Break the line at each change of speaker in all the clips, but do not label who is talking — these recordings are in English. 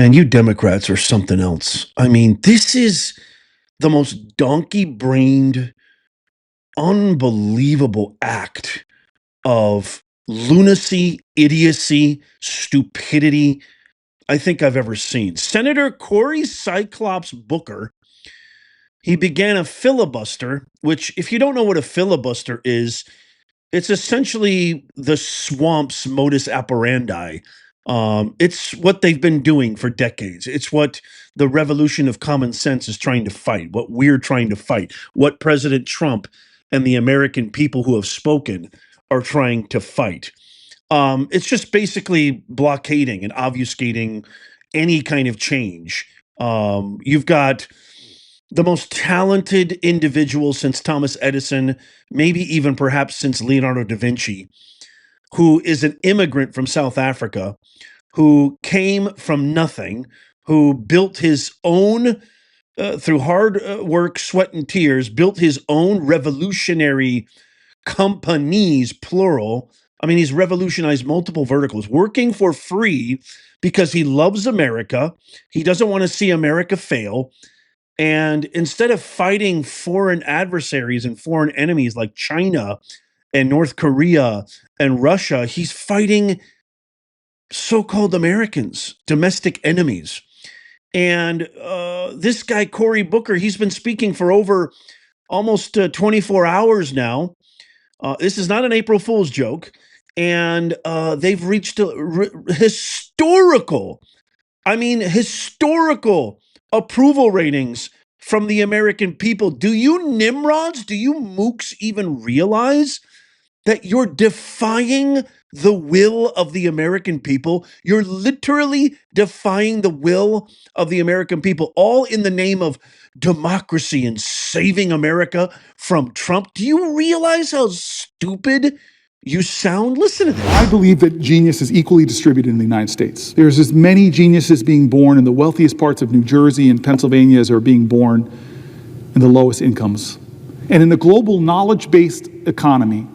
And you Democrats are something else. I mean, this is the most donkey-brained, unbelievable act of lunacy, idiocy, stupidity I think I've ever seen. Senator Cory Cyclops Booker, he began a filibuster, which, if you don't know what a filibuster is, it's essentially the swamp's modus operandi. It's what they've been doing for decades. It's what the revolution of common sense is trying to fight, what we're trying to fight, what President Trump and the American people who have spoken are trying to fight. It's just basically blockading and obfuscating any kind of change. You've got the most talented individual since Thomas Edison, maybe even perhaps since Leonardo da Vinci, who is an immigrant from South Africa, who came from nothing, who built his own, through hard work, sweat, and tears, built his own revolutionary companies, plural. I mean, he's revolutionized multiple verticals, working for free because he loves America. He doesn't want to see America fail. And instead of fighting foreign adversaries and foreign enemies like China and North Korea and Russia, he's fighting so-called Americans, domestic enemies. And this guy, Cory Booker, he's been speaking for over almost 24 hours now. This is not an April Fool's joke. And they've reached historical, I mean, historical approval ratings from the American people. Do you Nimrods, do you mooks even realize that you're defying the will of the American people? You're literally defying the will of the American people, all in the name of democracy and saving America from Trump. Do you realize how stupid you sound? Listen to this.
I believe that genius is equally distributed in the United States. There's as many geniuses being born in the wealthiest parts of New Jersey and Pennsylvania as are being born in the lowest incomes. And in the global knowledge-based economy,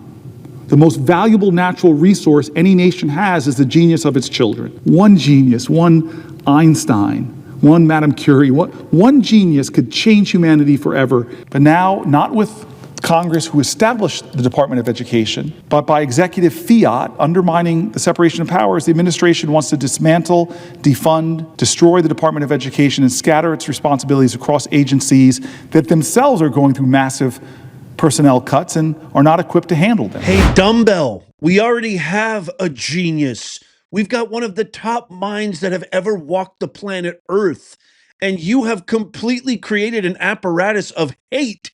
the most valuable natural resource any nation has is the genius of its children. One genius, one Einstein, one Madame Curie, one genius could change humanity forever. But now, not with Congress, who established the Department of Education, but by executive fiat undermining the separation of powers, the administration wants to dismantle, defund, destroy the Department of Education and scatter its responsibilities across agencies that themselves are going through massive personnel cuts and are not equipped to handle them.
Hey, dumbbell, we already have a genius. We've got one of the top minds that have ever walked the planet Earth. And you have completely created an apparatus of hate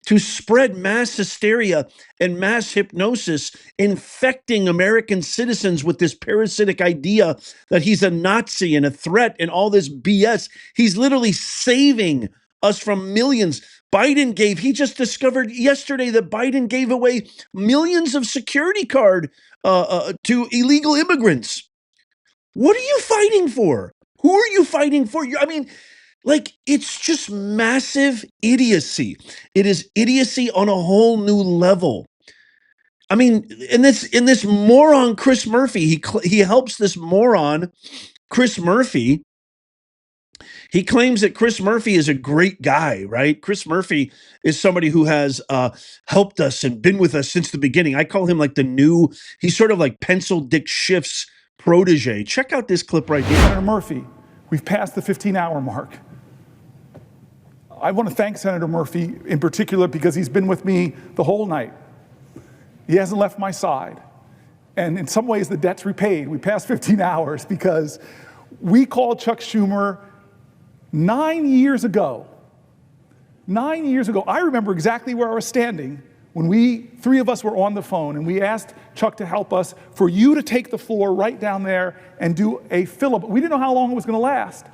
to spread mass hysteria and mass hypnosis, infecting American citizens with this parasitic idea that he's a Nazi and a threat and all this BS. He's literally saving us from millions. He just discovered yesterday that Biden gave away millions of security card to illegal immigrants. What are you fighting for? Who are you fighting for? I mean, like, it's just massive idiocy. It is idiocy on a whole new level. I mean, in this moron Chris Murphy, he helps this moron Chris Murphy. He claims that Chris Murphy is a great guy, right? Chris Murphy is somebody who has helped us and been with us since the beginning. I call him like he's sort of like Pencil Dick Schiff's protege. Check out this clip right here.
Senator Murphy, we've passed the 15-hour mark. I want to thank Senator Murphy in particular because he's been with me the whole night. He hasn't left my side. And in some ways, the debt's repaid. We passed 15 hours because we called Chuck Schumer 9 years ago. 9 years ago. I remember exactly where I was standing when three of us were on the phone and we asked Chuck to help us for you to take the floor right down there and do a filibuster. We didn't know how long it was going to last,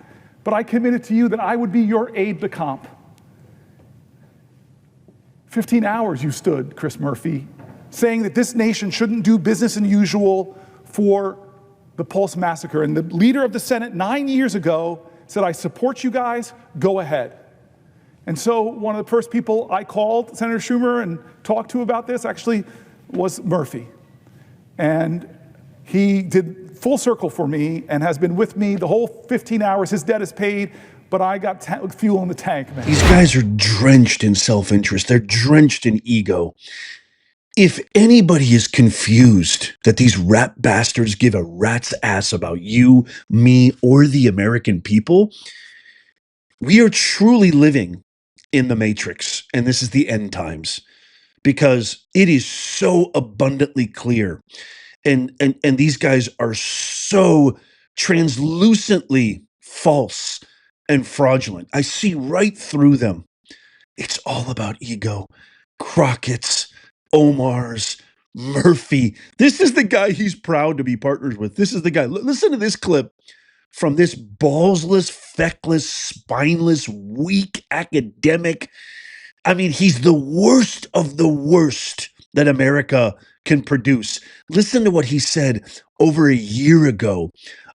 but I committed to you that I would be your aide de camp. 15 hours you stood, Chris Murphy, saying that this nation shouldn't do business as usual for the Pulse massacre. And the leader of the Senate 9 years ago said, I support you guys, go ahead. And so one of the first people I called, Senator Schumer, and talked to about this actually was Murphy. And He did full circle for me and has been with me the whole 15 hours. His debt is paid, but I got fuel in the tank, man.
These guys are drenched in self-interest. They're drenched in ego. If anybody is confused that these rat bastards give a rat's ass about you, me, or the American people, we are truly living in the Matrix, and this is the end times, because it is so abundantly clear, and these guys are so translucently false and fraudulent. I see right through them. It's all about ego. Crockett's, Omar's, Murphy. This is the guy he's proud to be partners with. This is the guy. Listen to this clip from this ballsless, feckless, spineless, weak academic. I mean, he's the worst of the worst that America can produce. Listen to what he said over a year ago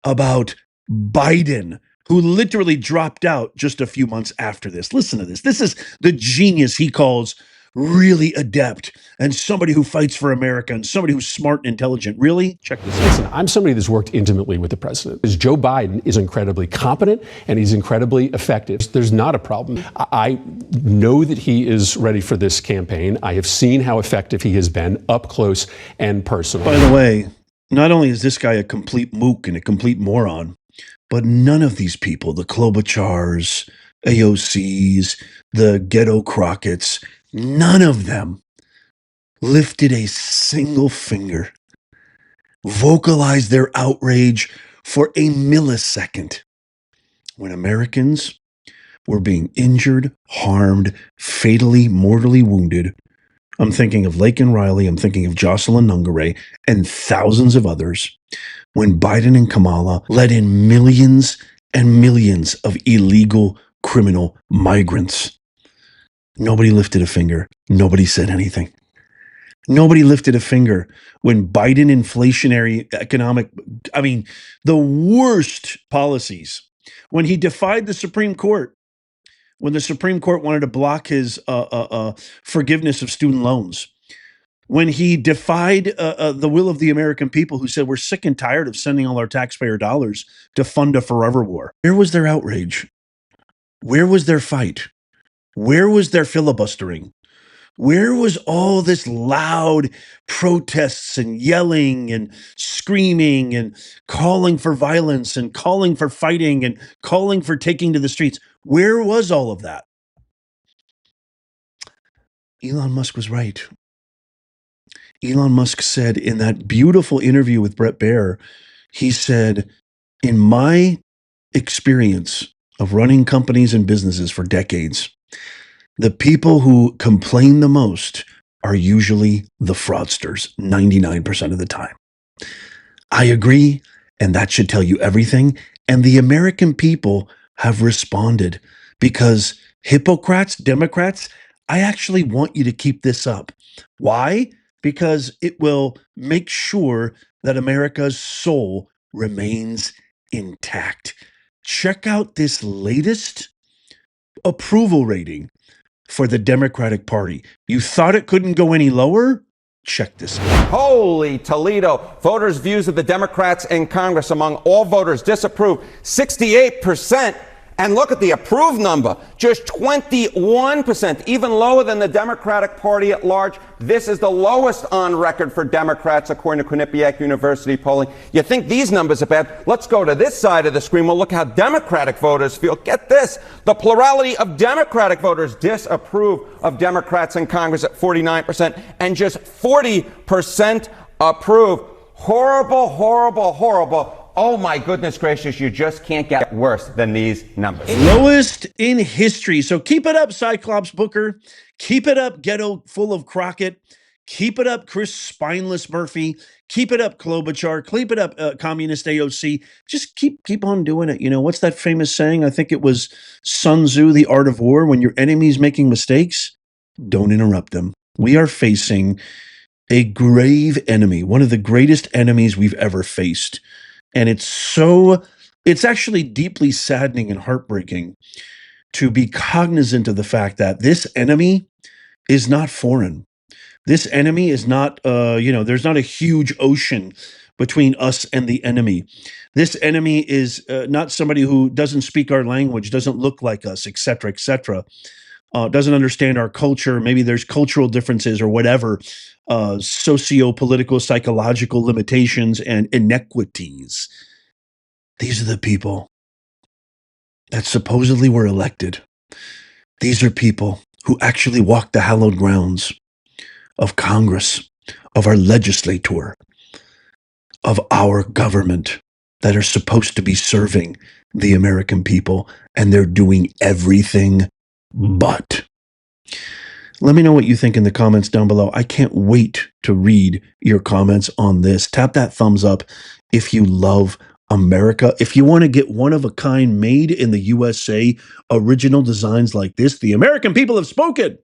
about Biden, who literally dropped out just a few months after this. Listen to this. This is the genius he calls really adept and somebody who fights for America and somebody who's smart and intelligent. Really? Check this out.
Listen, I'm somebody that's worked intimately with the president. Joe Biden is incredibly competent and he's incredibly effective. There's not a problem. I know that he is ready for this campaign. I have seen how effective he has been up close and personal.
By the way, not only is this guy a complete mook and a complete moron, but none of these people, the Klobuchars, AOCs, the ghetto Crockettts, none of them lifted a single finger, vocalized their outrage for a millisecond when Americans were being injured, harmed, fatally, mortally wounded. I'm thinking of Laken Riley, I'm thinking of Jocelyn Nungaray, and thousands of others, when Biden and Kamala let in millions and millions of illegal criminal migrants. Nobody lifted a finger. Nobody said anything. Nobody lifted a finger when Biden inflationary economic, I mean, the worst policies, when he defied the Supreme Court, when the Supreme Court wanted to block his forgiveness of student loans, when he defied the will of the American people who said, we're sick and tired of sending all our taxpayer dollars to fund a forever war. Where was their outrage? Where was their fight? Where was their filibustering? Where was all this loud protests and yelling and screaming and calling for violence and calling for fighting and calling for taking to the streets? Where was all of that? Elon Musk was right. Elon Musk said in that beautiful interview with Bret Baier, he said, in my experience of running companies and businesses for decades, the people who complain the most are usually the fraudsters, 99% of the time. I agree, and that should tell you everything. And the American people have responded because hypocrites, Democrats, I actually want you to keep this up. Why? Because it will make sure that America's soul remains intact. Check out this latest approval rating for the Democratic Party. You thought it couldn't go any lower? Check this out.
Holy Toledo. Voters' views of the Democrats in Congress among all voters disapprove 68%. And look at the approved number, just 21%, even lower than the Democratic Party at large. This is the lowest on record for Democrats, according to Quinnipiac University polling. You think these numbers are bad? Let's go to this side of the screen. We'll look how Democratic voters feel. Get this. The plurality of Democratic voters disapprove of Democrats in Congress at 49%, and just 40% approve. Horrible, horrible, horrible. Oh my goodness gracious, you just can't get worse than these numbers.
Lowest in history. So keep it up, Cyclops Booker. Keep it up, Ghetto Full of Crockett. Keep it up, Chris Spineless Murphy. Keep it up, Klobuchar. Keep it up, Communist AOC. Just keep on doing it. You know, what's that famous saying? I think it was Sun Tzu, The Art of War. When your enemy's making mistakes, don't interrupt them. We are facing a grave enemy, one of the greatest enemies we've ever faced. And it's actually deeply saddening and heartbreaking to be cognizant of the fact that this enemy is not foreign. This enemy is not, there's not a huge ocean between us and the enemy. This enemy is not somebody who doesn't speak our language, doesn't look like us, etc., etc., doesn't understand our culture. Maybe there's cultural differences or whatever, socio-political, psychological limitations and inequities. These are the people that supposedly were elected. These are people who actually walk the hallowed grounds of Congress, of our legislature, of our government, that are supposed to be serving the American people, and they're doing everything but. Let me know what you think in the comments down below. I can't wait to read your comments on this. Tap that thumbs up if you love America. If you want to get one of a kind made in the USA, original designs like this, the American people have spoken.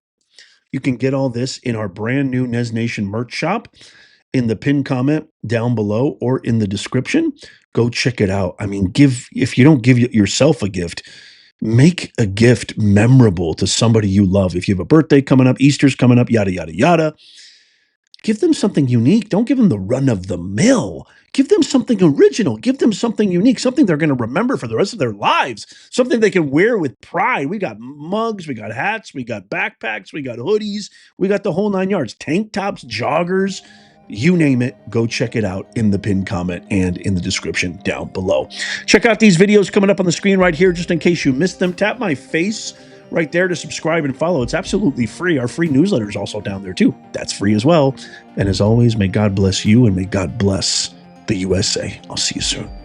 You can get all this in our brand new Nez Nation merch shop in the pinned comment down below or in the description. Go check it out. I mean, if you don't give yourself a gift, make a gift memorable to somebody you love. If you have a birthday coming up, Easter's coming up, yada, yada, yada, give them something unique. Don't give them the run of the mill. Give them something original. Give them something unique, something they're going to remember for the rest of their lives, something they can wear with pride. We got mugs, we got hats, we got backpacks, we got hoodies, we got the whole 9 yards, tank tops, joggers, you name it. Go check it out in the pinned comment and in the description down below. Check out these videos coming up on the screen right here, just in case you missed them. Tap my face right there to subscribe and follow. It's absolutely free. Our free newsletter is also down there too. That's free as well. And as always, may God bless you and may God bless the USA. I'll see you soon.